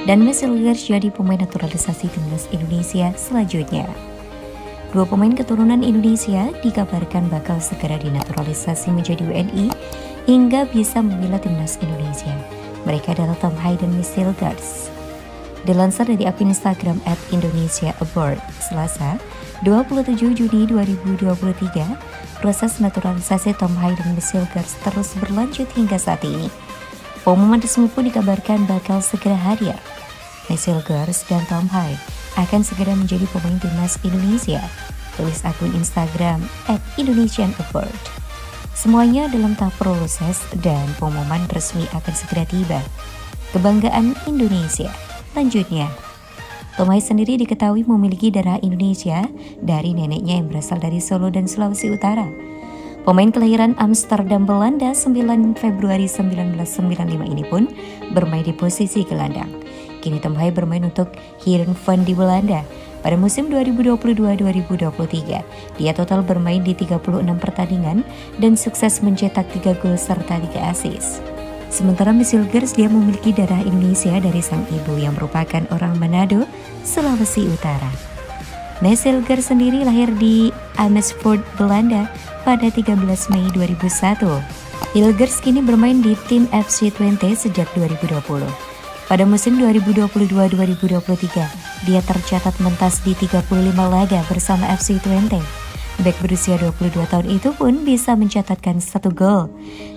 dan Messilgers jadi pemain naturalisasi timnas Indonesia selanjutnya. Dua pemain keturunan Indonesia dikabarkan bakal segera dinaturalisasi menjadi WNI hingga bisa membela timnas Indonesia. Mereka adalah Tom Hai dan Messilgers. Dilansir dari akun Instagram @IndonesiaAboard, Selasa, 27 Juni 2023, proses naturalisasi Tom Hai dan Messilgers terus berlanjut hingga saat ini. Pengumuman resmi pun dikabarkan bakal segera hadir. Messilgers dan Tom Hai akan segera menjadi pemain timnas Indonesia, tulis akun Instagram @IndonesianAboard. Semuanya dalam tahap proses dan pengumuman resmi akan segera tiba. Kebanggaan Indonesia. Lanjutnya, Tom Hai sendiri diketahui memiliki darah Indonesia dari neneknya yang berasal dari Solo dan Sulawesi Utara. Pemain kelahiran Amsterdam, Belanda 9 Februari 1995 ini pun bermain di posisi gelandang. Kini Tom Hai bermain untuk Heerenveen di Belanda. Pada musim 2022-2023, dia total bermain di 36 pertandingan dan sukses mencetak 3 gol serta 3 assist. Sementara Messilgers dia memiliki darah Indonesia dari sang ibu yang merupakan orang Manado, Sulawesi Utara. Messilgers sendiri lahir di Amersfoort, Belanda pada 13 Mei 2001. Hilgers kini bermain di tim FC Twente sejak 2020. Pada musim 2022-2023, dia tercatat mentas di 35 laga bersama FC Twente. Bek berusia 22 tahun itu pun bisa mencatatkan 1 gol.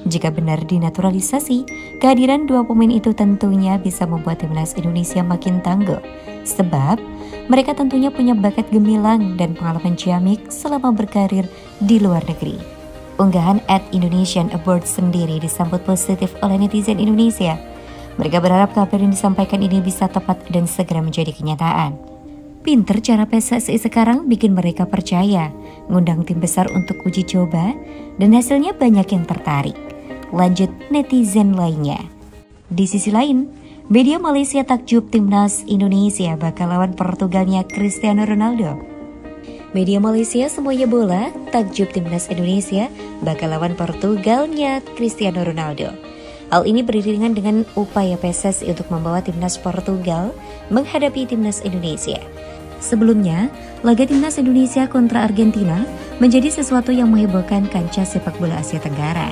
Jika benar dinaturalisasi, kehadiran dua pemain itu tentunya bisa membuat timnas Indonesia makin tangguh. Sebab mereka tentunya punya bakat gemilang dan pengalaman ciamik selama berkarir di luar negeri. Unggahan @IndonesianAboard sendiri disambut positif oleh netizen Indonesia. Mereka berharap kabar yang disampaikan ini bisa tepat dan segera menjadi kenyataan. Pinter cara PSSI sekarang bikin mereka percaya, ngundang tim besar untuk uji coba, dan hasilnya banyak yang tertarik. Lanjut netizen lainnya. Di sisi lain, media Malaysia takjub timnas Indonesia bakal lawan Portugalnya Cristiano Ronaldo. Media Malaysia Semuanya Bola takjub timnas Indonesia bakal lawan Portugalnya Cristiano Ronaldo. Hal ini beriringan dengan upaya PSSI untuk membawa timnas Portugal menghadapi timnas Indonesia. Sebelumnya, laga timnas Indonesia kontra Argentina menjadi sesuatu yang menghebohkan kancah sepak bola Asia Tenggara.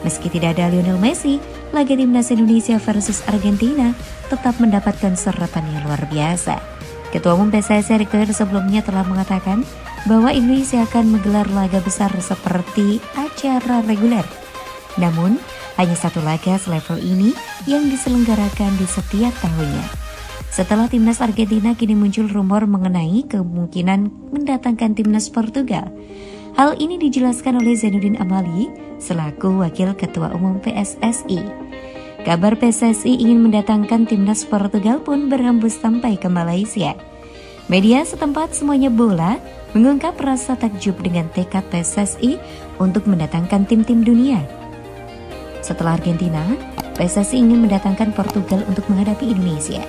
Meski tidak ada Lionel Messi, laga timnas Indonesia versus Argentina tetap mendapatkan sorotan yang luar biasa. Ketua Umum PSSI Erick Thohir sebelumnya telah mengatakan bahwa Indonesia akan menggelar laga besar seperti acara reguler. Namun, hanya satu laga selevel ini yang diselenggarakan di setiap tahunnya. Setelah timnas Argentina, kini muncul rumor mengenai kemungkinan mendatangkan timnas Portugal. Hal ini dijelaskan oleh Zainuddin Amali selaku Wakil Ketua Umum PSSI. Kabar PSSI ingin mendatangkan timnas Portugal pun berhembus sampai ke Malaysia. Media setempat Semuanya Bola mengungkap rasa takjub dengan tekad PSSI untuk mendatangkan tim-tim dunia. Setelah Argentina, PSSI ingin mendatangkan Portugal untuk menghadapi Indonesia.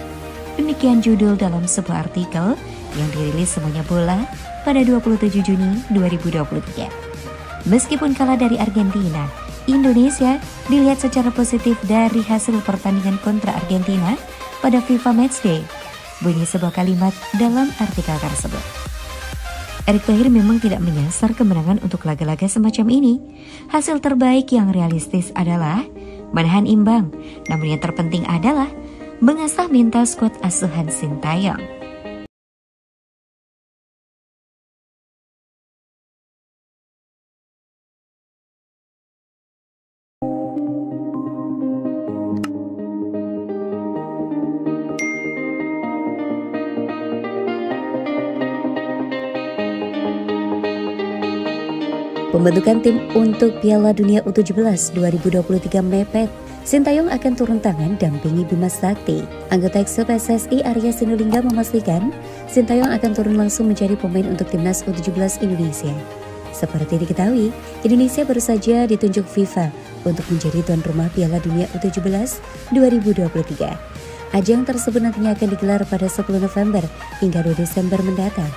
Demikian judul dalam sebuah artikel yang dirilis Semuanya Bola pada 27 Juni 2023. Meskipun kalah dari Argentina, Indonesia dilihat secara positif dari hasil pertandingan kontra Argentina pada FIFA Matchday. Bunyi sebuah kalimat dalam artikel tersebut. Erick Thohir memang tidak menyasar kemenangan untuk laga-laga semacam ini. Hasil terbaik yang realistis adalah menahan imbang, namun yang terpenting adalah mengasah mental skuad asuhan Sintayong. Pembentukan tim untuk Piala Dunia U17 2023 mepet. Sintayong akan turun tangan dampingi Bima Sakti. Anggota EXO PSSI Arya Sinulinga memastikan Sintayong akan turun langsung menjadi pemain untuk timnas U17 Indonesia. Seperti diketahui, Indonesia baru saja ditunjuk FIFA untuk menjadi tuan rumah Piala Dunia U17 2023. Ajang tersebut nantinya akan digelar pada 10 November hingga 2 Desember mendatang.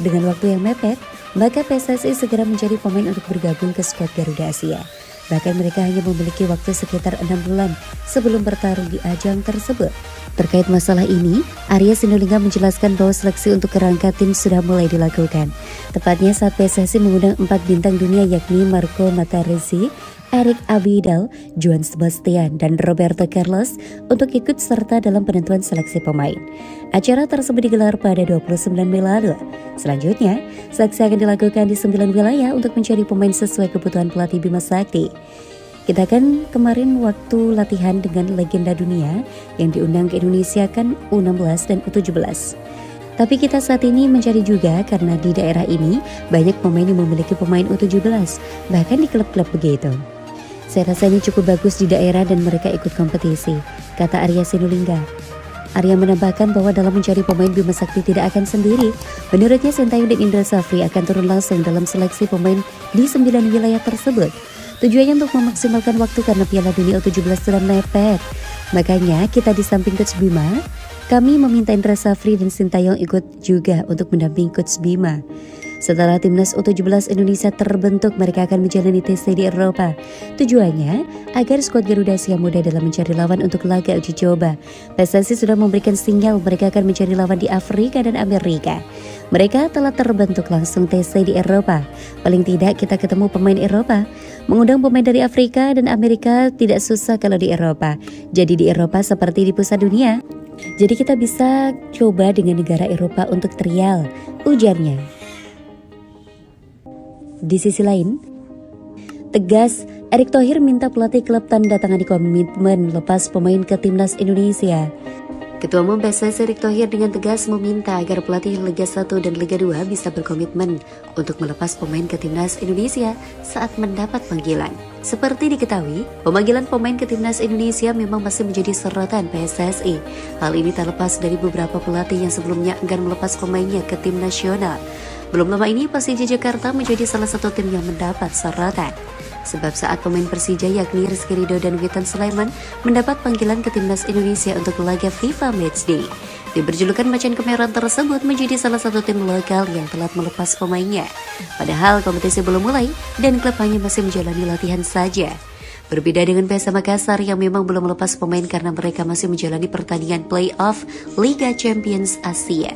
Dengan waktu yang mepet, maka PSSI segera mencari pemain untuk bergabung ke skuad Garuda Asia. Bahkan mereka hanya memiliki waktu sekitar 6 bulan sebelum bertarung di ajang tersebut. Terkait masalah ini, Arya Sinulinga menjelaskan bahwa seleksi untuk kerangka tim sudah mulai dilakukan. Tepatnya saat PSSI mengundang 4 bintang dunia yakni Marco Materazzi, Eric Abidal, Juan Sebastian, dan Roberto Carlos untuk ikut serta dalam penentuan seleksi pemain. Acara tersebut digelar pada 29 Mei lalu. Selanjutnya, seleksi akan dilakukan di 9 wilayah untuk mencari pemain sesuai kebutuhan pelatih Bima Sakti. Kita kan kemarin waktu latihan dengan legenda dunia yang diundang ke Indonesia kan U16 dan U17. Tapi kita saat ini mencari juga karena di daerah ini banyak pemain yang memiliki pemain U17, bahkan di klub-klub begitu. Saya rasa ini cukup bagus di daerah dan mereka ikut kompetisi, kata Arya Sinulinga. Arya menambahkan bahwa dalam mencari pemain Bima Sakti tidak akan sendiri. Menurutnya Sintayong dan Indra Safri akan turun langsung dalam seleksi pemain di 9 wilayah tersebut. Tujuannya untuk memaksimalkan waktu karena Piala Dunia U17 sudah mepet. Makanya kita di samping Coach Bima, kami meminta Indra Safri dan Sintayong ikut juga untuk mendampingi Coach Bima. Setelah timnas U17 Indonesia terbentuk, mereka akan menjalani TC di Eropa. Tujuannya agar skuad Garuda siap muda dalam mencari lawan untuk laga uji coba. PSSI sudah memberikan sinyal mereka akan mencari lawan di Afrika dan Amerika. Mereka telah terbentuk langsung TC di Eropa. Paling tidak kita ketemu pemain Eropa. Mengundang pemain dari Afrika dan Amerika tidak susah kalau di Eropa. Jadi di Eropa seperti di pusat dunia. Jadi kita bisa coba dengan negara Eropa untuk trial, ujarnya. Di sisi lain, tegas, Erick Thohir minta pelatih klub tanda tangani komitmen lepas pemain ke timnas Indonesia. Ketua Umum PSSI Erick Thohir dengan tegas meminta agar pelatih Liga 1 dan Liga 2 bisa berkomitmen untuk melepas pemain ke timnas Indonesia saat mendapat panggilan. Seperti diketahui, pemanggilan pemain ke timnas Indonesia memang masih menjadi sorotan PSSI. Hal ini tak lepas dari beberapa pelatih yang sebelumnya enggan melepas pemainnya ke tim nasional. Belum lama ini Persija Jakarta menjadi salah satu tim yang mendapat sorotan. Sebab saat pemain Persija yakni Rizky Ridho dan Witan Sulaiman mendapat panggilan ke timnas Indonesia untuk laga FIFA Matchday. Tim berjulukan Macan Kemerahan tersebut menjadi salah satu tim lokal yang telat melepas pemainnya. Padahal kompetisi belum mulai dan klub hanya masih menjalani latihan saja. Berbeda dengan PSM Makassar yang memang belum melepas pemain karena mereka masih menjalani pertandingan play-off Liga Champions Asia.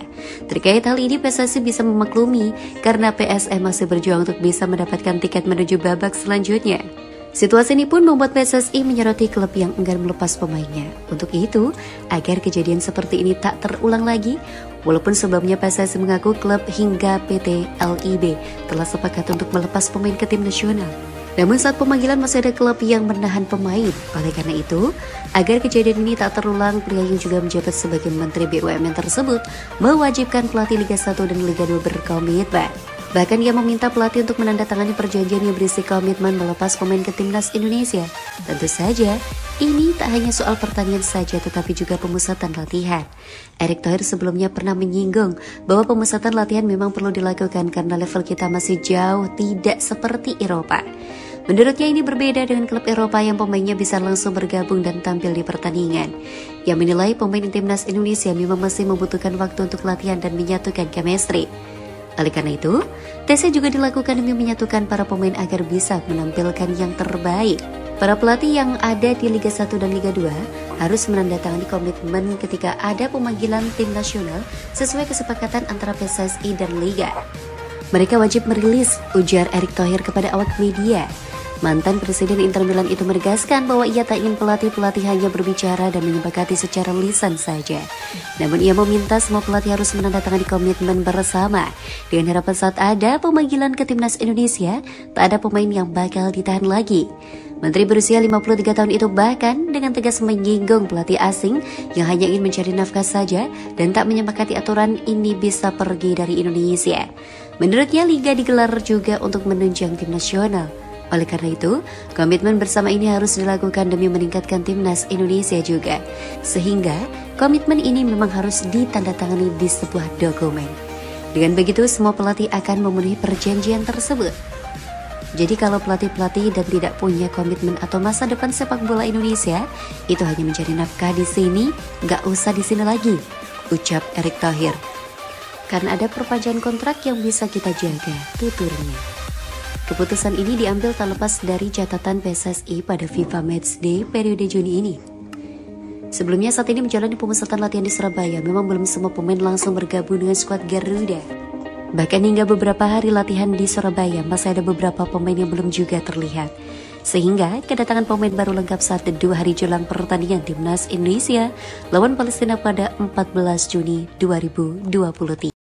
Terkait hal ini PSSI bisa memaklumi karena PSM masih berjuang untuk bisa mendapatkan tiket menuju babak selanjutnya. Situasi ini pun membuat PSSI menyoroti klub yang enggan melepas pemainnya. Untuk itu, agar kejadian seperti ini tak terulang lagi, walaupun sebelumnya PSSI mengaku klub hingga PT LIB telah sepakat untuk melepas pemain ke tim nasional. Namun saat pemanggilan masih ada klub yang menahan pemain. Oleh karena itu, agar kejadian ini tak terulang, pria yang juga menjabat sebagai Menteri BUMN tersebut mewajibkan pelatih Liga 1 dan Liga 2 berkomitmen. Bahkan ia meminta pelatih untuk menandatangani perjanjian yang berisi komitmen melepas pemain ke timnas Indonesia. Tentu saja, ini tak hanya soal pertandingan saja tetapi juga pemusatan latihan. Erick Thohir sebelumnya pernah menyinggung bahwa pemusatan latihan memang perlu dilakukan karena level kita masih jauh tidak seperti Eropa. Menurutnya ini berbeda dengan klub Eropa yang pemainnya bisa langsung bergabung dan tampil di pertandingan. Ia menilai pemain timnas Indonesia memang masih membutuhkan waktu untuk latihan dan menyatukan chemistry. Oleh karena itu, tesnya juga dilakukan demi menyatukan para pemain agar bisa menampilkan yang terbaik. Para pelatih yang ada di Liga 1 dan Liga 2 harus menandatangani komitmen ketika ada pemanggilan tim nasional sesuai kesepakatan antara PSSI dan Liga. Mereka wajib merilis, ujar Erick Thohir kepada awak media. Mantan Presiden Inter Milan itu menegaskan bahwa ia tak ingin pelatih-pelatih hanya berbicara dan menyepakati secara lisan saja. Namun ia meminta semua pelatih harus menandatangani komitmen bersama dengan harapan saat ada pemanggilan ke timnas Indonesia, tak ada pemain yang bakal ditahan lagi. Menteri berusia 53 tahun itu bahkan dengan tegas menyinggung pelatih asing yang hanya ingin mencari nafkah saja dan tak menyepakati aturan ini bisa pergi dari Indonesia. Menurutnya liga digelar juga untuk menunjang tim nasional. Oleh karena itu, komitmen bersama ini harus dilakukan demi meningkatkan timnas Indonesia juga. Sehingga, komitmen ini memang harus ditandatangani di sebuah dokumen. Dengan begitu, semua pelatih akan memenuhi perjanjian tersebut. Jadi kalau pelatih-pelatih dan tidak punya komitmen atau masa depan sepak bola Indonesia, itu hanya mencari nafkah di sini, nggak usah di sini lagi, ucap Erick Thohir. Karena ada perpanjangan kontrak yang bisa kita jaga, tuturnya. Keputusan ini diambil tak lepas dari catatan PSSI pada FIFA Matchday periode Juni ini. Sebelumnya saat ini menjalani pemusatan latihan di Surabaya, memang belum semua pemain langsung bergabung dengan skuad Garuda. Bahkan hingga beberapa hari latihan di Surabaya, masih ada beberapa pemain yang belum juga terlihat. Sehingga kedatangan pemain baru lengkap saat 2 hari jelang pertandingan Timnas Indonesia lawan Palestina pada 14 Juni 2023.